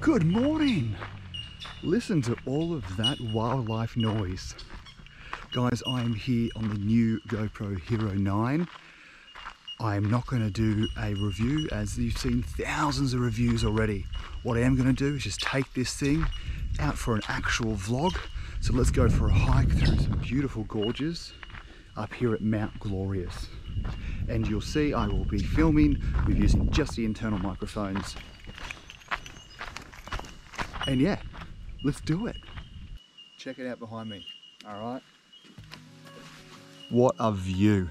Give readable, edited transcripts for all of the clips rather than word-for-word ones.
Good morning. Listen to all of that wildlife noise. Guys, I am here on the new GoPro Hero 9. I am not going to do a review as you've seen thousands of reviews already. What I am going to do is just take this thing out for an actual vlog. So let's go for a hike through some beautiful gorges up here at Mount Glorious. And you'll see I will be filming with using just the internal microphones. And yeah, let's do it. Check it out behind me, all right? What a view.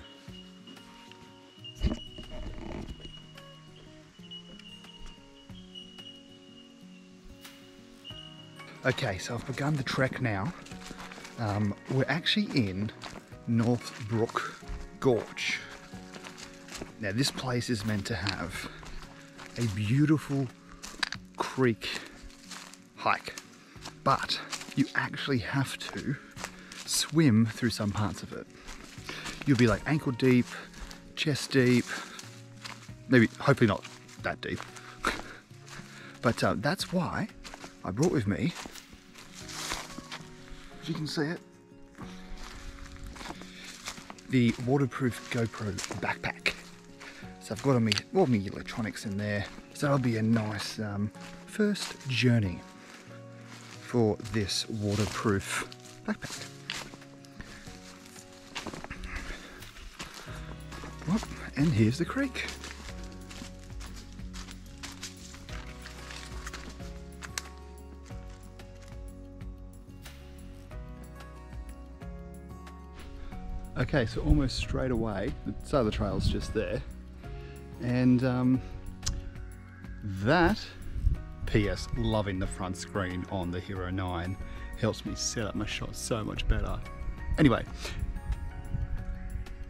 Okay, so I've begun the trek now. We're actually in Northbrook Gorge. Now this place is meant to have a beautiful creek hike, but you actually have to swim through some parts of it. You'll be like ankle deep, chest deep, maybe, hopefully not that deep. But that's why I brought with me, if you can see it, the waterproof GoPro backpack. So I've got all my electronics in there. So that'll be a nice first journey for this waterproof backpack. Well, and here's the creek. Okay, so almost straight away, the start of the trail's just there. And that, P.S. loving the front screen on the Hero 9, helps me set up my shots so much better. Anyway,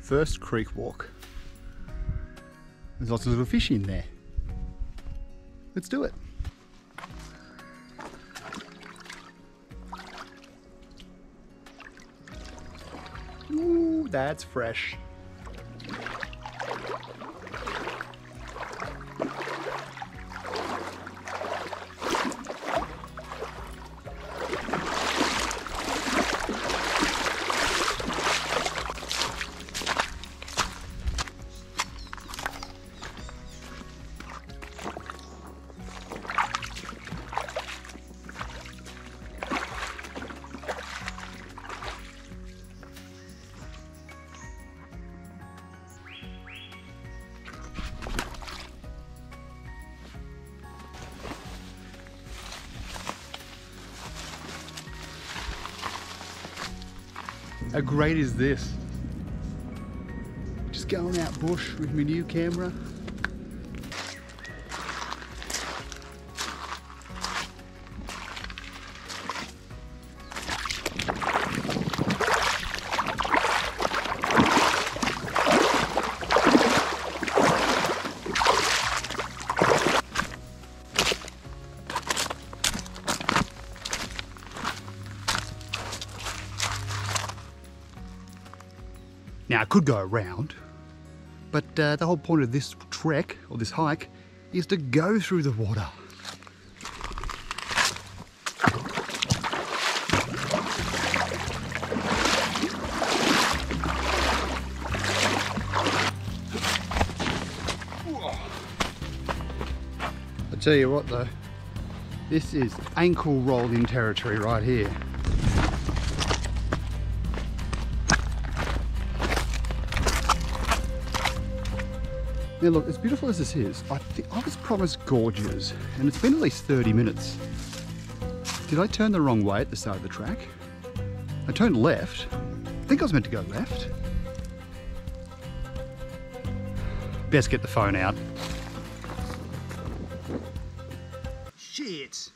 first creek walk. There's lots of little fish in there. Let's do it. Ooh, that's fresh. How great is this? Just going out bush with my new camera. Now I could go around, but the whole point of this trek, or this hike, is to go through the water. I tell you what though, this is ankle rolling territory right here. Now look, as beautiful as this is, I was promised gorges, and it's been at least 30 minutes. Did I turn the wrong way at the start of the track? I turned left. I think I was meant to go left. Best get the phone out. Shit!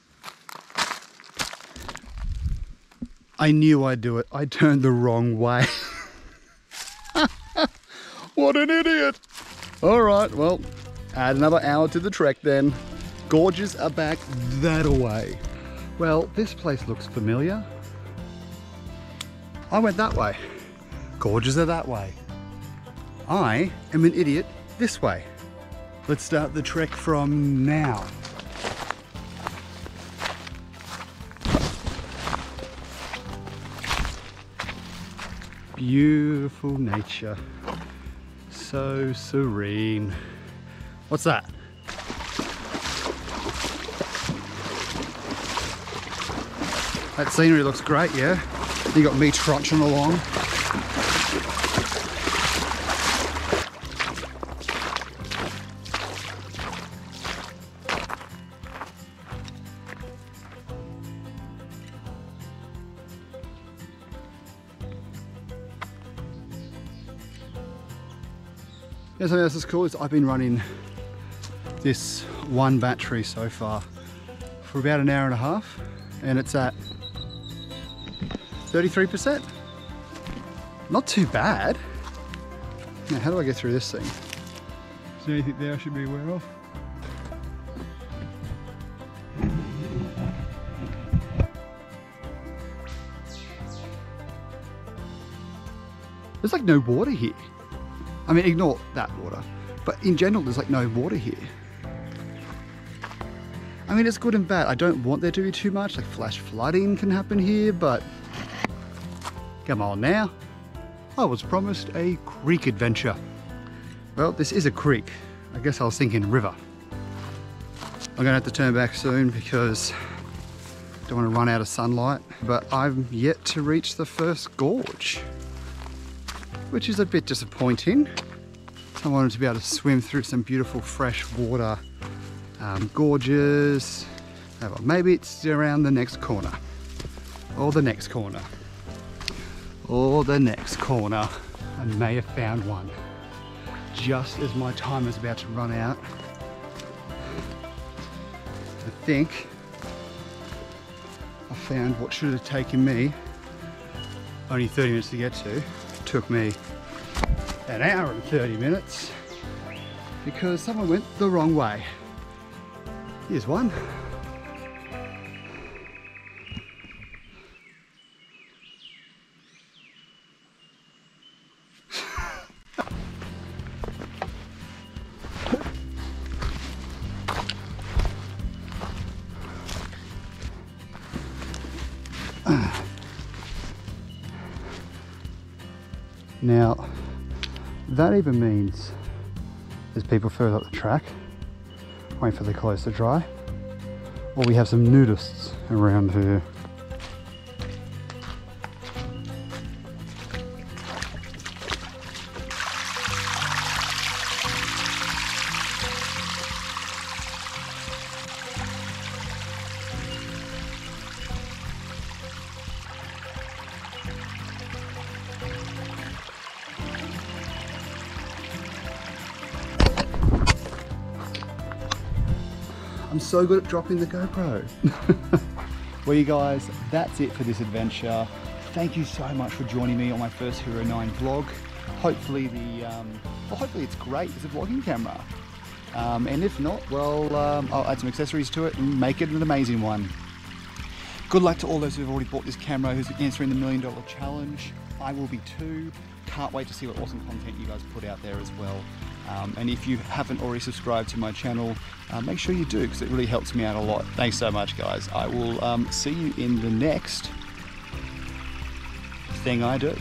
I knew I'd do it. I turned the wrong way. What an idiot! Alright, well, add another hour to the trek then. Gorges are back that way. Well, this place looks familiar. I went that way. Gorges are that way. I am an idiot this way. Let's start the trek from now. Beautiful nature. So serene. What's that? That scenery looks great, yeah? You got me trotching along. Yeah, something else that's cool is I've been running this one battery so far for about an hour and a half, and it's at 33%. Not too bad. Now, how do I get through this thing? Is there anything there I should be aware of? There's like no water here. I mean, ignore that water, but in general, there's like no water here. I mean, it's good and bad. I don't want there to be too much, like flash flooding can happen here, but come on now. I was promised a creek adventure. Well, this is a creek. I guess I was thinking river. I'm gonna have to turn back soon because I don't want to run out of sunlight, but I'm yet to reach the first gorge, which is a bit disappointing. I wanted to be able to swim through some beautiful fresh water gorges. Well, maybe it's around the next corner, or the next corner, or the next corner. I may have found one just as my time is about to run out. I think I found what should have taken me only 30 minutes to get to. Took me an hour and 30 minutes because someone went the wrong way. Here's one. Now, that even means there's people further up the track, waiting for the clothes to dry, or we have some nudists around here. I'm so good at dropping the GoPro. Well, you guys, that's it for this adventure. Thank you so much for joining me on my first Hero 9 vlog. Hopefully hopefully it's great as a vlogging camera. And if not, well, I'll add some accessories to it and make it an amazing one. Good luck to all those who've already bought this camera, who's answering the $1 Million Challenge. I will be too. Can't wait to see what awesome content you guys put out there as well. And if you haven't already subscribed to my channel, make sure you do, because it really helps me out a lot. Thanks so much, guys. I will see you in the next thing I do.